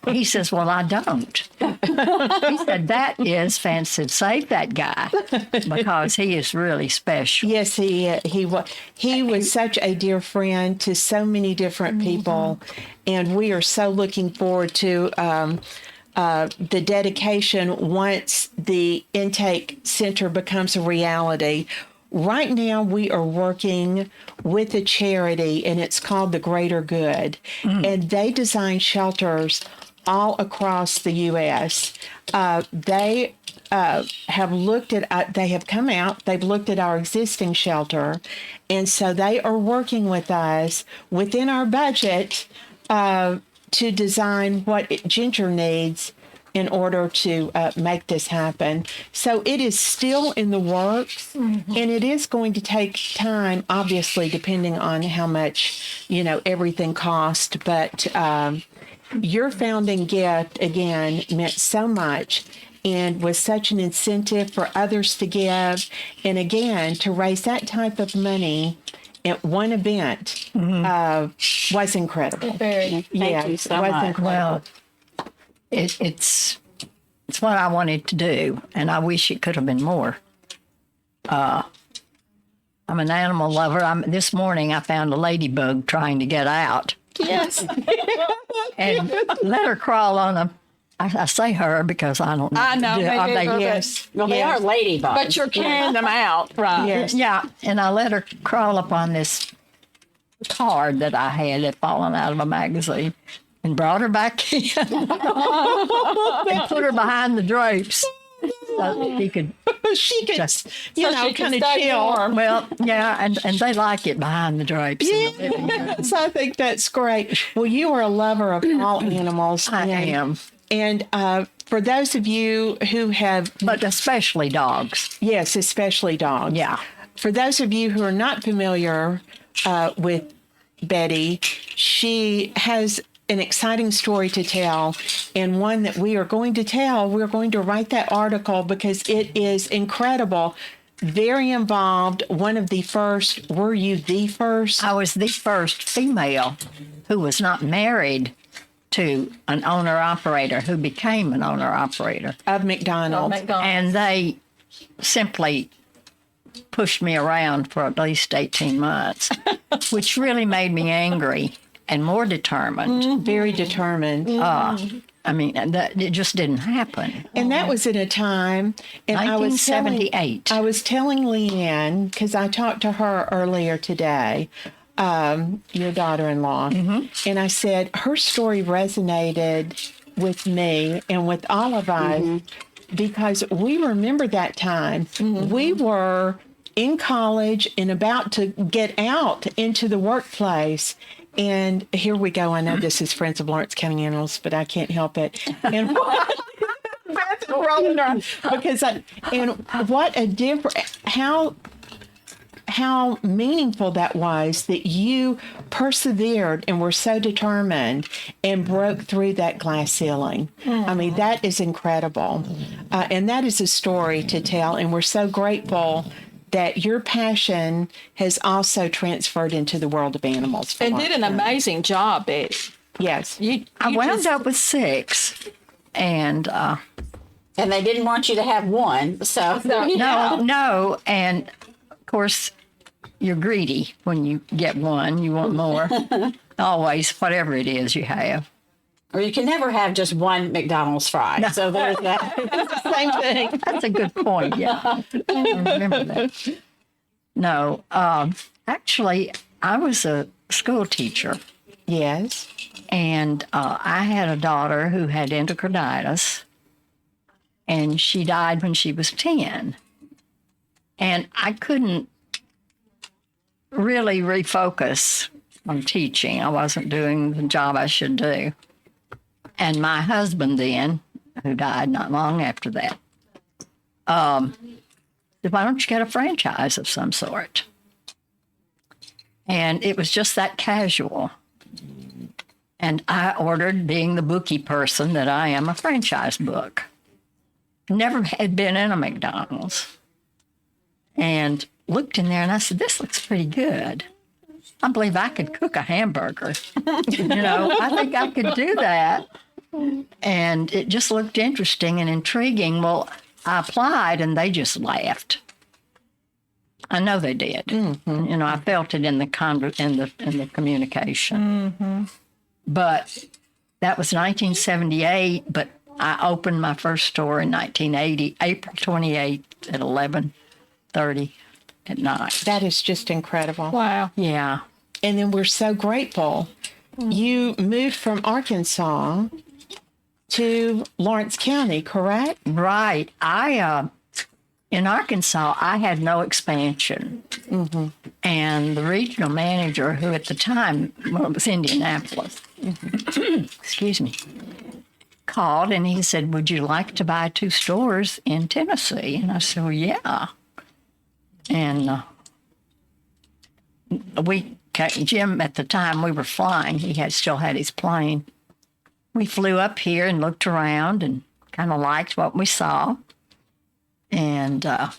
Speaker 4: He says, well, I don't. He said, that is fancy. Save that guy, because he is really special.
Speaker 2: Yes, he was such a dear friend to so many different people, and we are so looking forward to the dedication once the intake center becomes a reality. Right now, we are working with a charity, and it's called The Greater Good, and they design shelters all across the U.S. They have looked at, they have come out, they've looked at our existing shelter, and so they are working with us within our budget to design what Ginger needs in order to make this happen. So it is still in the works, and it is going to take time, obviously, depending on how much, everything costs. But your founding gift, again, meant so much and was such an incentive for others to give. And again, to raise that type of money at one event was incredible.
Speaker 1: Thank you so much.
Speaker 2: Incredible.
Speaker 4: Well, it's what I wanted to do, and I wish it could have been more. I'm an animal lover. This morning I found a ladybug trying to get out
Speaker 2: Yes.
Speaker 4: and let her crawl on a. I say her because I don't know.
Speaker 3: I know,
Speaker 4: Are
Speaker 3: they do,
Speaker 2: Yes.
Speaker 1: Well, they are ladybugs.
Speaker 3: But you're carrying them out, right?
Speaker 2: Yes.
Speaker 4: Yeah, and I let her crawl up on this card that I had fallen out of a magazine and brought her back in and put her behind the drapes so she could.
Speaker 2: She could,
Speaker 4: Just-
Speaker 2: you
Speaker 3: So
Speaker 2: know,
Speaker 3: she can
Speaker 2: kind of
Speaker 3: stay
Speaker 2: chill.
Speaker 3: warm.
Speaker 4: Well, yeah, and they like it behind the drapes. in the living room.
Speaker 2: Yes, I think that's great. Well, you are a lover of all animals.
Speaker 4: I am,
Speaker 2: And for those of you who have,
Speaker 4: but especially dogs.
Speaker 2: yes, especially dogs.
Speaker 4: Yeah.
Speaker 2: For those of you who are not familiar with Betty, she has an exciting story to tell, and one that we are going to tell. We're going to write that article because it is incredible. Very involved. One of the first. Were you the first?
Speaker 4: I was the first female who was not married to an owner-operator who became an owner-operator.
Speaker 2: Of McDonald's.
Speaker 4: And they simply pushed me around for at least 18 months, which really made me angry and more determined.
Speaker 2: Very determined.
Speaker 4: I mean, it just didn't happen.
Speaker 2: And that was at a time, and I was telling
Speaker 4: 1978.
Speaker 2: Leanne, because I talked to her earlier today, your daughter-in-law, and I said her story resonated with me and with all of us because we remember that time. We were in college and about to get out into the workplace. And here we go. I know this is Friends of Lawrence County Animals, but I can't help it. And Beth rolling around because and what a different how meaningful that was that you persevered and were so determined and broke through that glass ceiling. I mean, that is incredible, and that is a story to tell. And we're so grateful that your passion has also transferred into the world of animals. for
Speaker 3: And
Speaker 2: Lawrence
Speaker 3: did an
Speaker 2: County.
Speaker 3: amazing job, Betty.
Speaker 2: Yes.
Speaker 4: I wound up with 6, and
Speaker 1: and they didn't want you to have one, so
Speaker 4: no, and of course, you're greedy when you get one. You want more, always, whatever it is you have.
Speaker 1: or you can never have just one McDonald's fry. So there's that.
Speaker 2: Same thing.
Speaker 4: That's a good point. Yeah, I remember that. No, actually, I was a school teacher,
Speaker 2: Yes.
Speaker 4: and I had a daughter who had endocarditis, and she died when she was 10. And I couldn't really refocus on teaching. I wasn't doing the job I should do. And my husband then, who died not long after that, said, why don't you get a franchise of some sort? And it was just that casual. And I ordered, being the bookie person that I am, a franchise book. Never had been in a McDonald's. And looked in there and I said, this looks pretty good. I believe I could cook a hamburger. I think I could do that. And it just looked interesting and intriguing. Well, I applied and they just laughed. I know they did. Mm-hmm. I felt it in the communication. Mm-hmm. But that was 1978. But I opened my first store in 1980, April 28th at 11:30 at night.
Speaker 2: That is just incredible.
Speaker 3: Wow.
Speaker 4: Yeah.
Speaker 2: And then we're so grateful. You moved from Arkansas to Lawrence County, correct?
Speaker 4: Right. In Arkansas, I had no expansion. Mm-hmm. And the regional manager, who at the time was Indianapolis, excuse me, called and he said, would you like to buy 2 stores in Tennessee? And I said, well, yeah. And Jim, at the time we were flying, he still had his plane. We flew up here and looked around and kind of liked what we saw. And I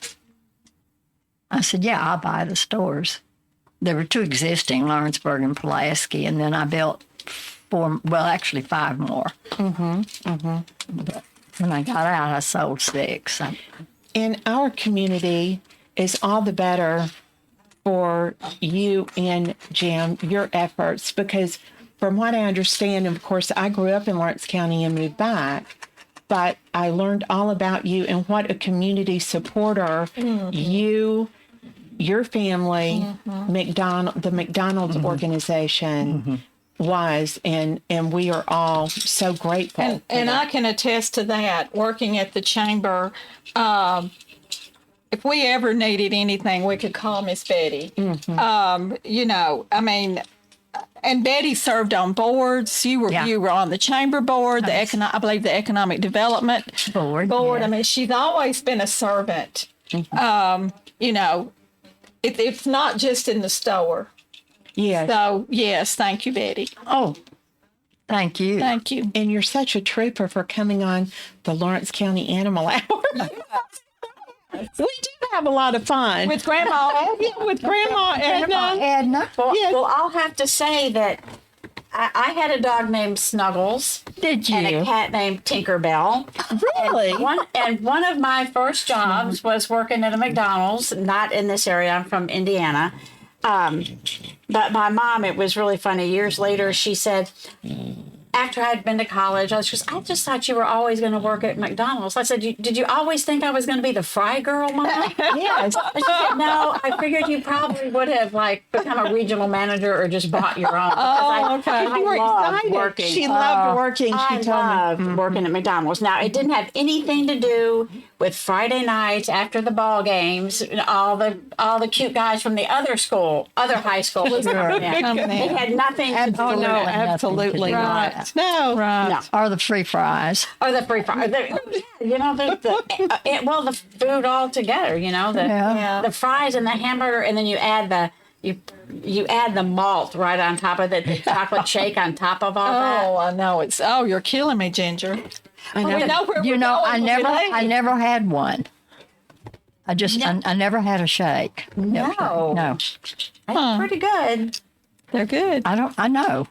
Speaker 4: said, yeah, I'll buy the stores. There were 2 existing, Lawrenceburg and Pulaski, and then I built 5 more. Mm-hmm. Mm-hmm. But when I got out, I sold 6.
Speaker 2: And our community is all the better for you and Jim, your efforts, because from what I understand, and of course, I grew up in Lawrence County and moved back, but I learned all about you and what a community supporter you, your family, the McDonald's organization was, and we are all so grateful.
Speaker 3: And I can attest to that, working at the chamber. If we ever needed anything, we could call Miss Betty. You know, I mean, and Betty served on boards. You were on the chamber board, I believe the economic development board.
Speaker 4: Yeah.
Speaker 3: I mean, she's always been a servant. You know, it's not just in the store.
Speaker 2: Yes.
Speaker 3: So yes, thank you, Betty.
Speaker 4: Oh, thank you.
Speaker 3: Thank you.
Speaker 2: And you're such a trooper for coming on the Lawrence County Animal Hour. We do have a lot of fun.
Speaker 3: With Grandma
Speaker 2: with Grandma Edna.
Speaker 4: Edna.
Speaker 1: Well, I'll have to say that I had a dog named Snuggles.
Speaker 4: Did you?
Speaker 1: And a cat named Tinkerbell.
Speaker 2: Really?
Speaker 1: One of my first jobs was working at a McDonald's, not in this area. I'm from Indiana. But my mom, it was really funny. Years later, she said, after I'd been to college, I just thought you were always going to work at McDonald's. I said, did you always think I was going to be the fry girl, Mom?
Speaker 2: Yes.
Speaker 1: And she said, no, I figured you probably would have become a regional manager or just bought your own.
Speaker 3: Okay.
Speaker 1: I
Speaker 2: You were
Speaker 1: loved
Speaker 2: excited.
Speaker 1: working.
Speaker 2: She loved working. She
Speaker 1: I
Speaker 2: told me.
Speaker 1: loved working at McDonald's. Now, it didn't have anything to do with Friday nights after the ball games. All the cute guys from the other high school. Was coming in. It had nothing to do
Speaker 2: Oh,
Speaker 1: with
Speaker 2: no,
Speaker 1: it.
Speaker 2: absolutely
Speaker 3: Right.
Speaker 2: not. No.
Speaker 3: Right.
Speaker 1: No.
Speaker 4: Or the free fries.
Speaker 1: Or the free fries. The food all together, you know, the fries and the hamburger, and then you add you add the malt right on top of it, the chocolate shake on top of all that.
Speaker 3: Oh, I know you're killing me, Ginger.
Speaker 2: I know.
Speaker 3: We know where
Speaker 4: You
Speaker 3: we're
Speaker 4: know,
Speaker 3: going
Speaker 4: I never had one. I never had a shake.
Speaker 1: No.
Speaker 4: No.
Speaker 1: That's pretty good.
Speaker 3: They're good.
Speaker 4: I know.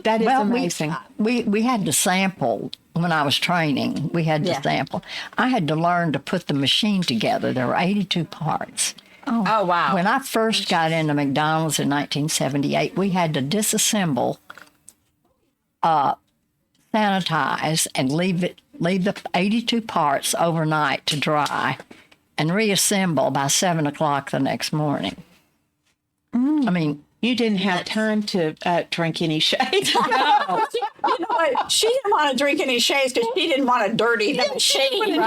Speaker 2: That is
Speaker 4: Well,
Speaker 2: amazing.
Speaker 4: we had to sample when I was training. We had to
Speaker 1: Yeah.
Speaker 4: sample. I had to learn to put the machine together. There were 82 parts.
Speaker 1: Oh, wow.
Speaker 4: When I first got into McDonald's in 1978, we had to disassemble, sanitize, and leave the 82 parts overnight to dry, and reassemble by 7 o'clock the next morning. I mean,
Speaker 2: You didn't have time to drink any shade.
Speaker 1: You know what? She didn't want to drink any shades because she didn't want to dirty the machine.
Speaker 2: The machine and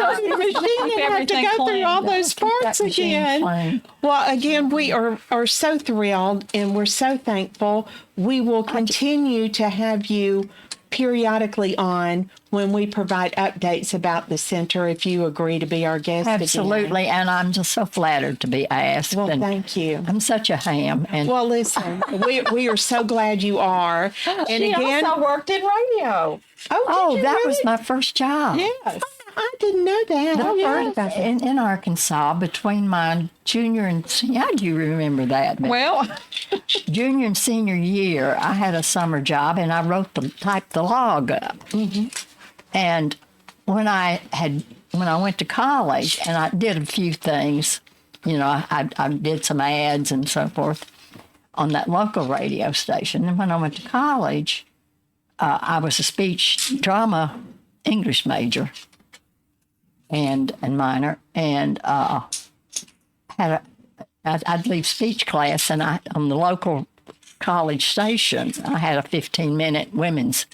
Speaker 2: have to
Speaker 3: everything
Speaker 2: go through
Speaker 3: clean.
Speaker 2: all those parts
Speaker 4: that machine
Speaker 2: again.
Speaker 4: clean.
Speaker 2: Well, again, we are so thrilled and we're so thankful. We will continue to have you periodically on when we provide updates about the center if you agree to be our guest again.
Speaker 4: absolutely, and I'm just so flattered to be asked.
Speaker 2: Well,
Speaker 4: and
Speaker 2: thank you.
Speaker 4: I'm such a ham, and
Speaker 2: Well, listen, we are so glad you are. And
Speaker 3: She
Speaker 2: again,
Speaker 3: also worked in radio.
Speaker 4: oh,
Speaker 2: did you
Speaker 4: that
Speaker 2: really?
Speaker 4: was my first job.
Speaker 3: Yes.
Speaker 2: I didn't know that. I heard about that.
Speaker 4: In Arkansas, between my junior and how do you remember that?
Speaker 3: Well,
Speaker 4: Junior and senior year, I had a summer job, and I typed the log up. And when I went to college, and I did a few things, you know, I did some ads and so forth on that local radio station. And when I went to college, I was a speech drama English major and minor, and I'd leave speech class, and on the local college station, I had a 15-minute women's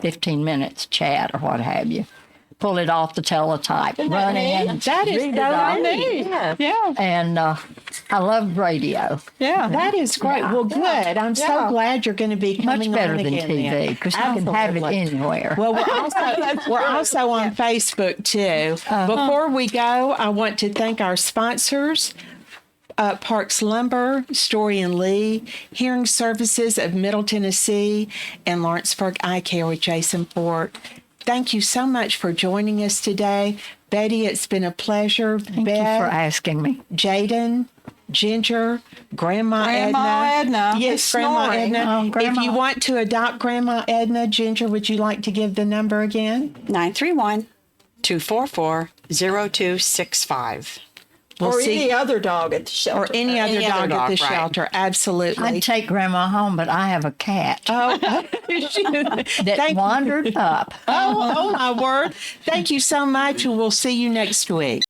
Speaker 4: 15 minutes chat or what have you. Pull it off the teletype, run in.
Speaker 2: That is so neat.
Speaker 3: yeah.
Speaker 4: And I love radio.
Speaker 3: Yeah.
Speaker 2: That is great. Well, good. I'm so glad you're going to be coming
Speaker 4: Much better
Speaker 2: on
Speaker 4: than
Speaker 2: again
Speaker 4: TV
Speaker 2: then.
Speaker 4: because you can have it
Speaker 2: Absolutely.
Speaker 4: anywhere.
Speaker 2: Well, we're also on Facebook too. Before we go, I want to thank our sponsors. Parks Lumber, Story and Lee, Hearing Services of Middle Tennessee, and Lawrenceburg Eye Care with Jason Fort. Thank you so much for joining us today. Betty, it's been a pleasure.
Speaker 4: Thank you for asking me.
Speaker 2: Jaden, Ginger, Grandma
Speaker 3: Edna.
Speaker 2: Yes,
Speaker 3: Who's
Speaker 2: Grandma
Speaker 3: snoring.
Speaker 2: Edna.
Speaker 4: Oh, Grandma.
Speaker 2: If you want to adopt Grandma Edna, Ginger, would you like to give the number again?
Speaker 1: 931-244-0265.
Speaker 2: We'll
Speaker 3: or
Speaker 2: see.
Speaker 3: any other dog at the shelter.
Speaker 2: Or any other dog at the
Speaker 1: right.
Speaker 2: shelter. Absolutely.
Speaker 4: I'd take Grandma home, but I have a cat that
Speaker 2: Thank you.
Speaker 4: wandered up.
Speaker 2: Oh, my word. Thank you so much, and we'll see you next week.